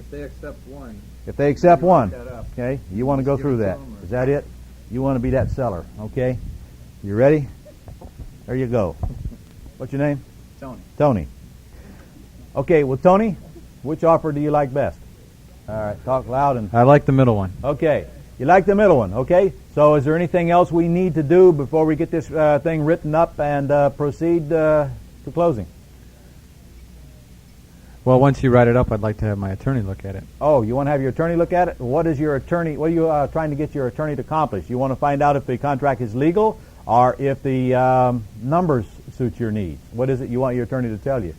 If they accept one. If they accept one, that up. okay, you want to go Give through it to that. them, or- Is that it? You want to be that seller, okay? You ready? There you go. What's your name? Tony. Tony. Okay, well, Tony, which offer do you like best? All right, talk loud and... I like the middle one. Okay, you like the middle one, okay? So is there anything else we need to do before we get this thing written up and proceed to closing? Well, once you write it up, I'd like to have my attorney look at it. Oh, you want to have your attorney look at it? What are you trying to get your attorney to accomplish? You want to find out if the contract is legal or if the numbers suit your needs? What is it you want your attorney to tell you?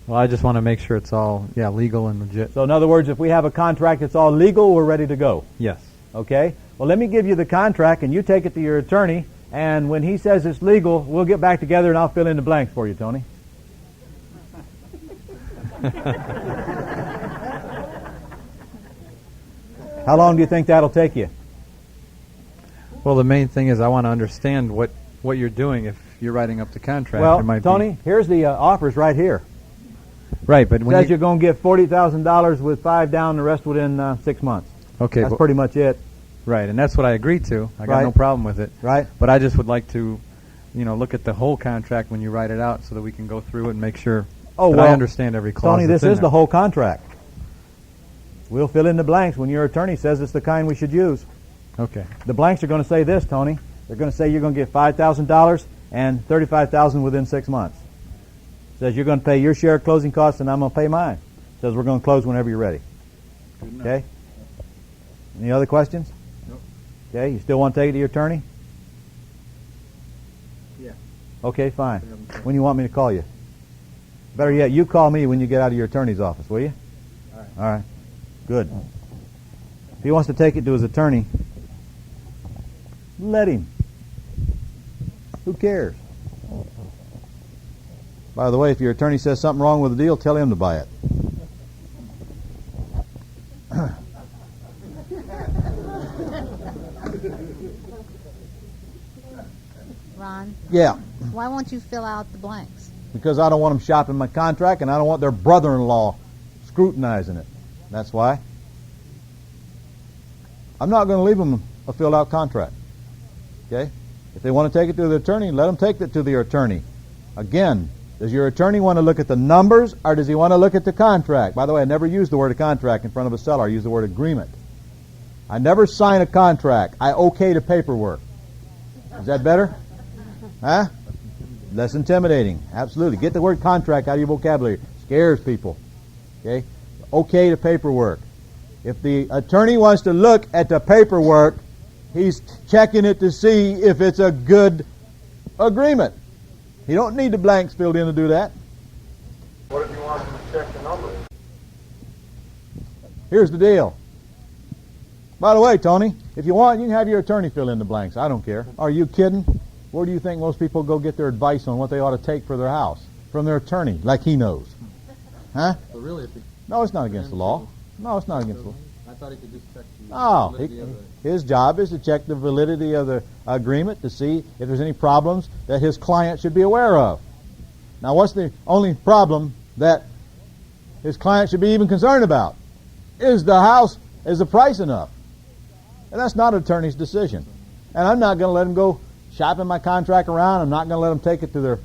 Well, I just want to make sure it's all, legal and legit. So in other words, if we have a contract that's all legal, we're ready to go. Yes. Okay? Well, let me give you the contract, and you take it to your attorney, and when he says it's legal, we'll get back together, and I'll fill in the blanks for you, Tony. How long do you think that'll take you? Well, the main thing is I want to understand what you're doing if you're writing up the contract. Well, There might Tony, here's the offers right here. Right, but It when says you're going to get $40,000 with 5 down, the rest within 6 months. Okay, That's pretty much it, right, and that's what I agreed to. I got Right. no problem with it. right? But I just would like to, look at the whole contract when you write it out so that we can go through it and make sure Oh, that well, I understand every clause. Tony, that's this in is there. the whole contract. We'll fill in the blanks when your attorney says it's the kind we should use. Okay. The blanks are going to say this, Tony. They're going to say you're going to get $5,000 and $35,000 within 6 months. Says you're going to pay your share of closing costs and I'm going to pay mine. Says we're going to close whenever you're ready. Good enough. Okay? Any other questions? Nope. Okay, you still want to take it to your attorney? Yeah. Okay, fine. When you want me to call you? Better yet, you call me when you get out of your attorney's office, will you? All right. All right. Good. If he wants to take it to his attorney, let him. Who cares? By the way, if your attorney says something wrong with the deal, tell him to buy it. Ron, Yeah, why won't you fill out the blanks? because I don't want them shopping my contract and I don't want their brother-in-law scrutinizing it. That's why. I'm not going to leave them a filled-out contract. Okay? If they want to take it to the attorney, let them take it to their attorney. Again, does your attorney want to look at the numbers or does he want to look at the contract? By the way, I never use the word contract in front of a seller. I use the word agreement. I never sign a contract. I okay the paperwork. Is that better? Huh? Less intimidating. Absolutely. Get the word contract out of your vocabulary. Scares people. Okay? Okay the paperwork. If the attorney wants to look at the paperwork, he's checking it to see if it's a good agreement. You don't need the blanks filled in to do that. What if you want them to check the numbers? Here's the deal. By the way, Tony, if you want, you can have your attorney fill in the blanks. I don't care. Are you kidding? Where do you think most people go get their advice on what they ought to take for their house? From their attorney, like he knows. Huh? But really, if No, it's not against the law. No, it's not against the law. I thought he could just check the No, validity of the... his job is to check the validity of the agreement to see if there's any problems that his client should be aware of. Now, what's the only problem that his client should be even concerned about? Is the price enough? And that's not an attorney's decision. And I'm not going to let him go shopping my contract around. I'm not going to let them take it to their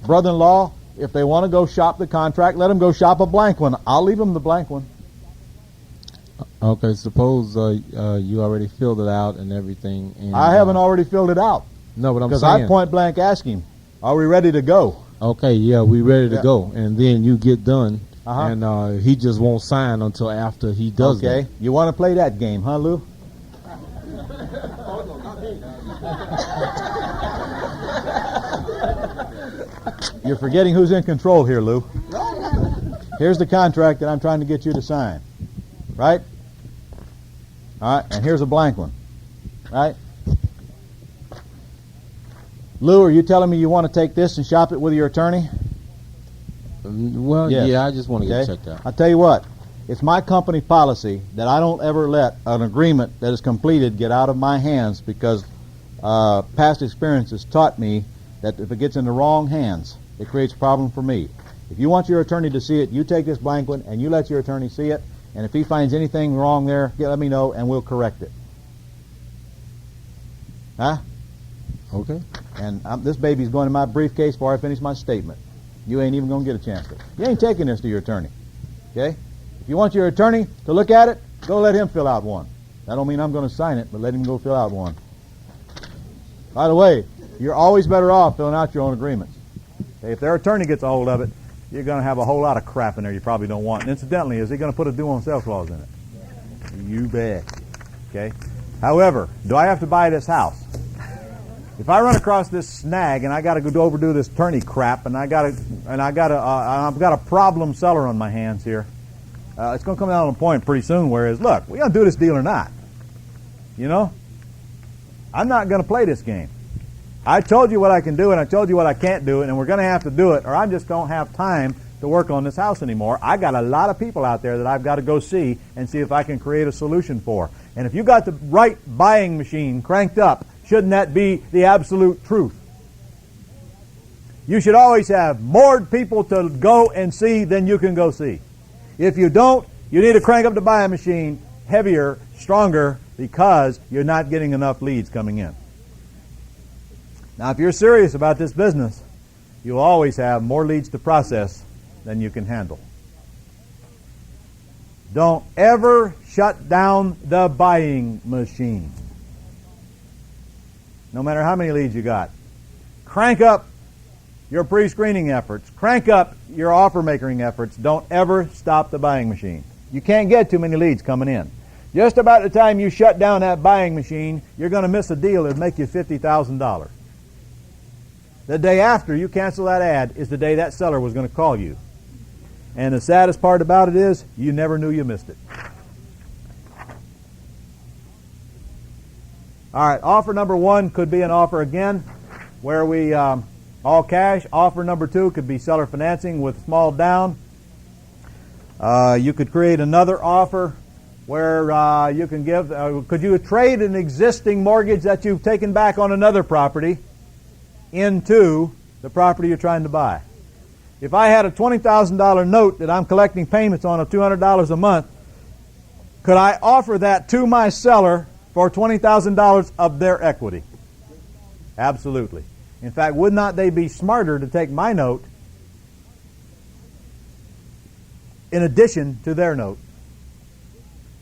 brother-in-law. If they want to go shop the contract, let them go shop a blank one. I'll leave them the blank one. Okay, suppose you already filled it out and everything. And, I haven't already filled it out. No, but I'm Because saying. I point blank ask him, are we ready to go? Okay, yeah, we ready to Yeah. go, and then you get done, Uh-huh. and he just won't sign until after he does Okay. that. You want to play that game, huh, Lou? You're forgetting who's in control here, Lou. Here's the contract that I'm trying to get you to sign. Right? All right, and here's a blank one. Right? Lou, are you telling me you want to take this and shop it with your attorney? Well, Yes. yeah, I just want to get Okay. checked out. I'll tell you what. It's my company policy that I don't ever let an agreement that is completed get out of my hands because past experience has taught me that if it gets in the wrong hands, it creates a problem for me. If you want your attorney to see it, you take this blank one and you let your attorney see it. And if he finds anything wrong there, let me know and we'll correct it. Huh? Okay. And this baby's going in my briefcase before I finish my statement. You ain't even going to get a chance to. You ain't taking this to your attorney. Okay? If you want your attorney to look at it, go let him fill out one. That don't mean I'm going to sign it, but let him go fill out one. By the way, you're always better off filling out your own agreements. Okay? If their attorney gets a hold of it, you're going to have a whole lot of crap in there you probably don't want. And incidentally, is he going to put a due on sale clause in it? You bet. Okay? However, do I have to buy this house? If I run across this snag and I got to go overdo this attorney crap, and I've got a problem seller on my hands here, it's going to come down to a point pretty soon where it's, look, we going to do this deal or not? You know, I'm not going to play this game. I told you what I can do and I told you what I can't do, and we're going to have to do it, or I just don't have time to work on this house anymore. I got a lot of people out there that I've got to go see and see if I can create a solution for. And if you got the right buying machine cranked up, shouldn't that be the absolute truth? You should always have more people to go and see than you can go see. If you don't, you need to crank up the buying machine heavier, stronger, because you're not getting enough leads coming in. Now, if you're serious about this business, you'll always have more leads to process than you can handle. Don't ever shut down the buying machine. No matter how many leads you got. Crank up your pre-screening efforts. Crank up your offer-making efforts. Don't ever stop the buying machine. You can't get too many leads coming in. Just about the time you shut down that buying machine, you're going to miss a deal that'll make you $50,000. The day after you cancel that ad is the day that seller was going to call you. And the saddest part about it is you never knew you missed it. All right, offer number one could be an offer again where we all cash. Offer number two could be seller financing with small down. You could create another offer where you can give, could you trade an existing mortgage that you've taken back on another property into the property you're trying to buy? If I had a $20,000 note that I'm collecting payments on of $200 a month, could I offer that to my seller for $20,000 of their equity? Absolutely. In fact, would not they be smarter to take my note in addition to their note?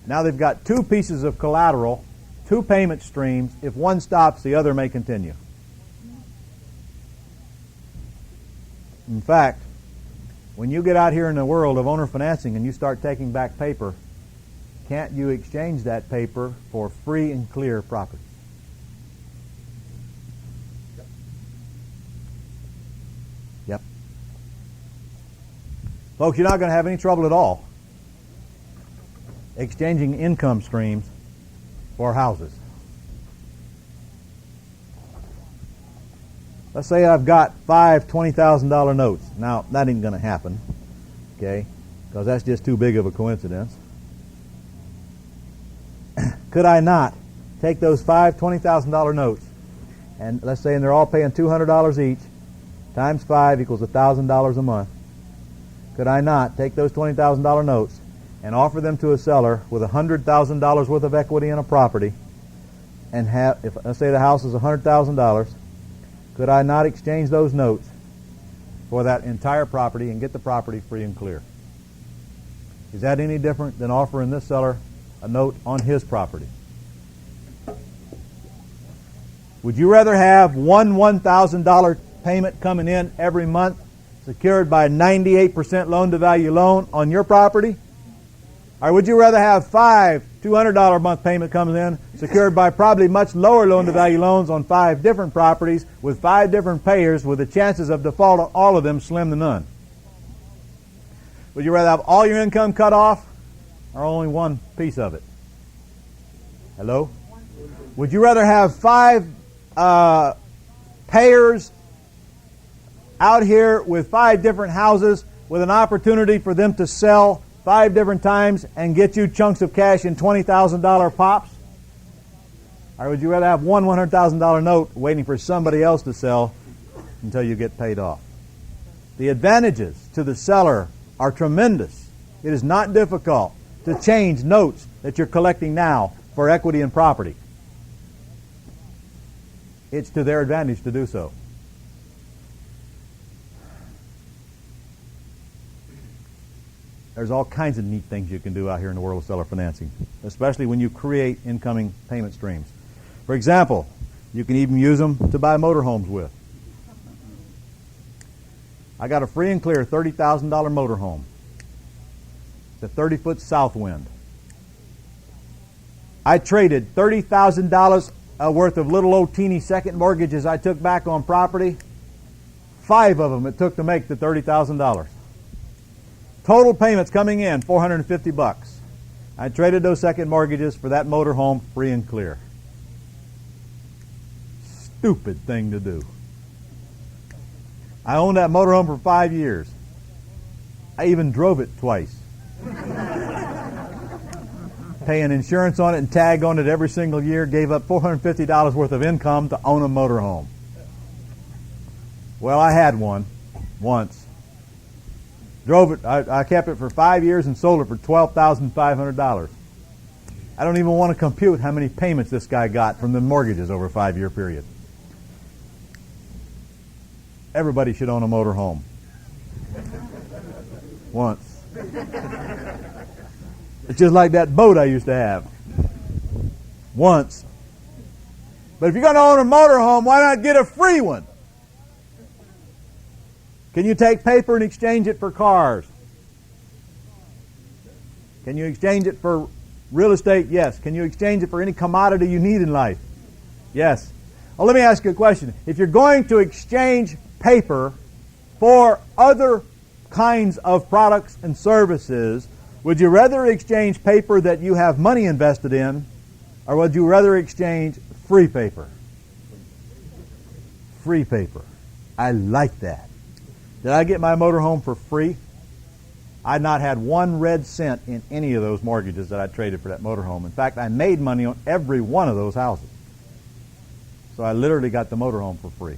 Now they've got two pieces of collateral, two payment streams. If one stops, the other may continue. In fact, when you get out here in the world of owner financing and you start taking back paper, can't you exchange that paper for free and clear property? Yep. Folks, you're not going to have any trouble at all exchanging income streams for houses. Let's say I've got 5 $20,000 notes. Now, that ain't going to happen, okay, because that's just too big of a coincidence. Could I not take those 5 $20,000 notes, and let's say they're all paying $200 each, times 5 equals $1,000 a month. Could I not take those $20,000 notes and offer them to a seller with $100,000 worth of equity in a property, and have, if let's say the house is $100,000, could I not exchange those notes for that entire property and get the property free and clear? Is that any different than offering this seller a note on his property? Would you rather have one $1,000 payment coming in every month secured by a 98% loan-to-value loan on your property? Or would you rather have 5 $200 a month payment coming in secured by probably much lower loan-to-value loans on 5 different properties with 5 different payers with the chances of default on all of them slim to none? Would you rather have all your income cut off or only one piece of it? Hello? Would you rather have 5 payers out here with 5 different houses with an opportunity for them to sell 5 different times and get you chunks of cash in $20,000 pops? Or would you rather have one $100,000 note waiting for somebody else to sell until you get paid off? The advantages to the seller are tremendous. It is not difficult to change notes that you're collecting now for equity and property. It's to their advantage to do so. There's all kinds of neat things you can do out here in the world of seller financing, especially when you create incoming payment streams. For example, you can even use them to buy motorhomes with. I got a free and clear $30,000 motorhome. It's a 30-foot Southwind. I traded $30,000 worth of little old teeny second mortgages I took back on property. 5 of them it took to make the $30,000. Total payments coming in, $450. I traded those second mortgages for that motorhome free and clear. Stupid thing to do. I owned that motorhome for 5 years. I even drove it twice. Paying insurance on it and tag on it every single year, gave up $450 worth of income to own a motorhome. Well, I had one once. Drove it. I kept it for 5 years and sold it for $12,500. I don't even want to compute how many payments this guy got from the mortgages over a 5-year period. Everybody should own a motorhome. Once. It's just like that boat I used to have. Once. But if you're going to own a motorhome, why not get a free one? Can you take paper and exchange it for cars? Can you exchange it for real estate? Yes. Can you exchange it for any commodity you need in life? Yes. Well, let me ask you a question. If you're going to exchange paper for other kinds of products and services, would you rather exchange paper that you have money invested in, or would you rather exchange free paper? Free paper. I like that. Did I get my motorhome for free? I'd not had 1 red cent in any of those mortgages that I traded for that motorhome. In fact, I made money on every one of those houses. So I literally got the motorhome for free.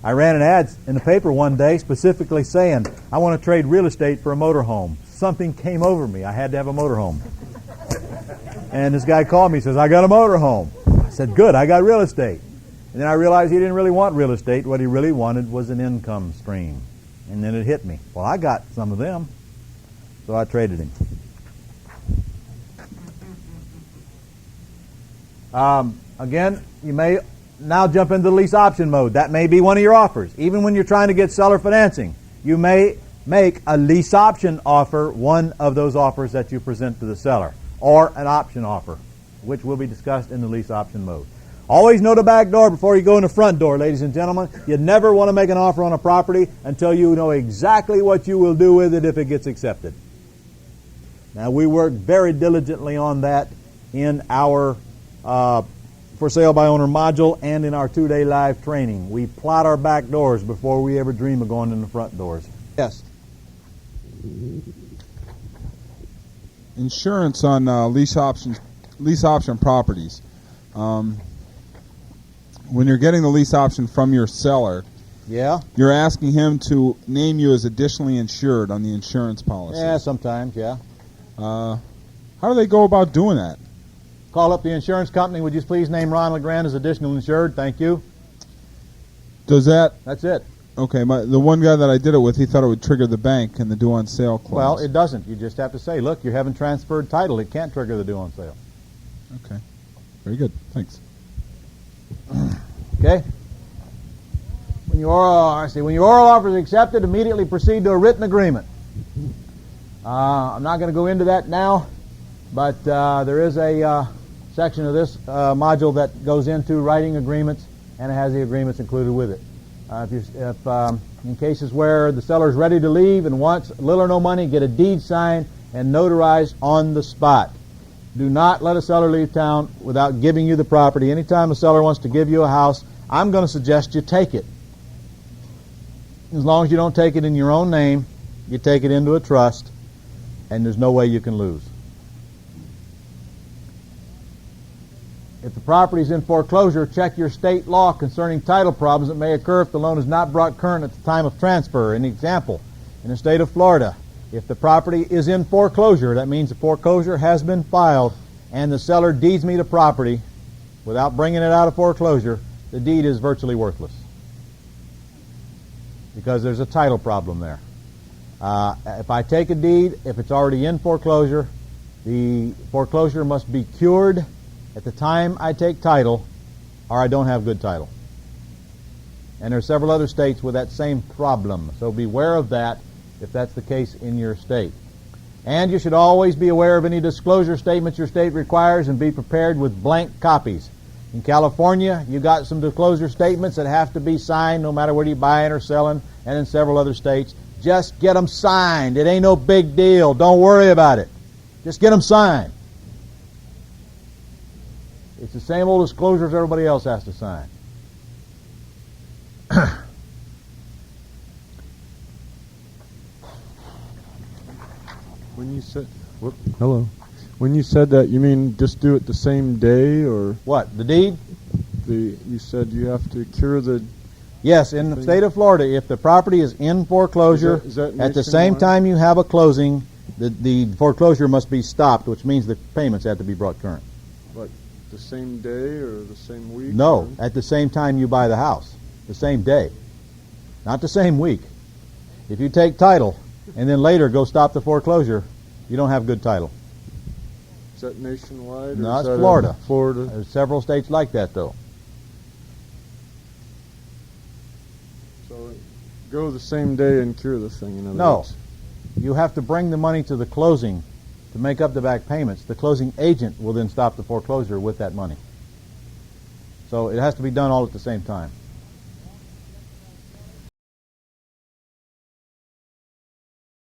I ran an ad in the paper one day specifically saying, I want to trade real estate for a motorhome. Something came over me. I had to have a motorhome. And this guy called me and says, I got a motorhome. I said, good, I got real estate. And then I realized he didn't really want real estate. What he really wanted was an income stream. And then it hit me. Well, I got some of them. So I traded him. Again, you may now jump into lease option mode. That may be one of your offers. Even when you're trying to get seller financing, you may make a lease option offer one of those offers that you present to the seller, or an option offer, which will be discussed in the lease option mode. Always know the back door before you go in the front door, ladies and gentlemen. You never want to make an offer on a property until you know exactly what you will do with it if it gets accepted. Now, we work very diligently on that in our For Sale by Owner module and in our 2-day live training. We plot our back doors before we ever dream of going in the front doors. Yes? Insurance on lease option properties. When you're getting the lease option from your seller, Yeah? you're asking him to name you as additionally insured on the insurance policy. Yeah, sometimes, yeah. How do they go about doing that? Call up the insurance company. Would you please name Ron LeGrand as additional insured? Thank you. Does that... That's it. Okay, the one guy that I did it with, he thought it would trigger the bank and the due on sale clause. Well, it doesn't. You just have to say, look, you haven't transferred title. It can't trigger the due on sale. Okay. Very good. Thanks. Okay? When your oral offer is accepted, immediately proceed to a written agreement. I'm not going to go into that now, but there is a section of this module that goes into writing agreements, and it has the agreements included with it. If in cases where the seller is ready to leave and wants little or no money, get a deed signed and notarized on the spot. Do not let a seller leave town without giving you the property. Anytime a seller wants to give you a house, I'm going to suggest you take it. As long as you don't take it in your own name, you take it into a trust, and there's no way you can lose. If the property is in foreclosure, check your state law concerning title problems that may occur if the loan is not brought current at the time of transfer. An example, In the state of Florida, if the property is in foreclosure, that means the foreclosure has been filed and the seller deeds me the property without bringing it out of foreclosure, the deed is virtually worthless because there's a title problem there. If I take a deed, if it's already in foreclosure, the foreclosure must be cured at the time I take title, or I don't have good title. And there are several other states with that same problem, so beware of that if that's the case in your state. And you should always be aware of any disclosure statements your state requires and be prepared with blank copies. In California, you got some disclosure statements that have to be signed no matter whether you're buying or selling, and in several other states. Just get them signed. It ain't no big deal. Don't worry about it. Just get them signed. It's the same old disclosures everybody else has to sign. When you said, hello. When you said that, you mean just do it the same day, or What, the deed? you said you have to cure the? Yes, in the state of Florida, if the property is in foreclosure, Is that at the same nationwide? time you have a closing, the foreclosure must be stopped, which means the payments have to be brought current. Like the same day or the same week? No, or- at the same time you buy the house, the same day, not the same week. If you take title and then later go stop the foreclosure, you don't have good title. Is that nationwide? No, or is it's that Florida. Florida. There's several states like that, though. So go the same day and cure the thing. In other No. words. You have to bring the money to the closing to make up the back payments. The closing agent will then stop the foreclosure with that money. So it has to be done all at the same time.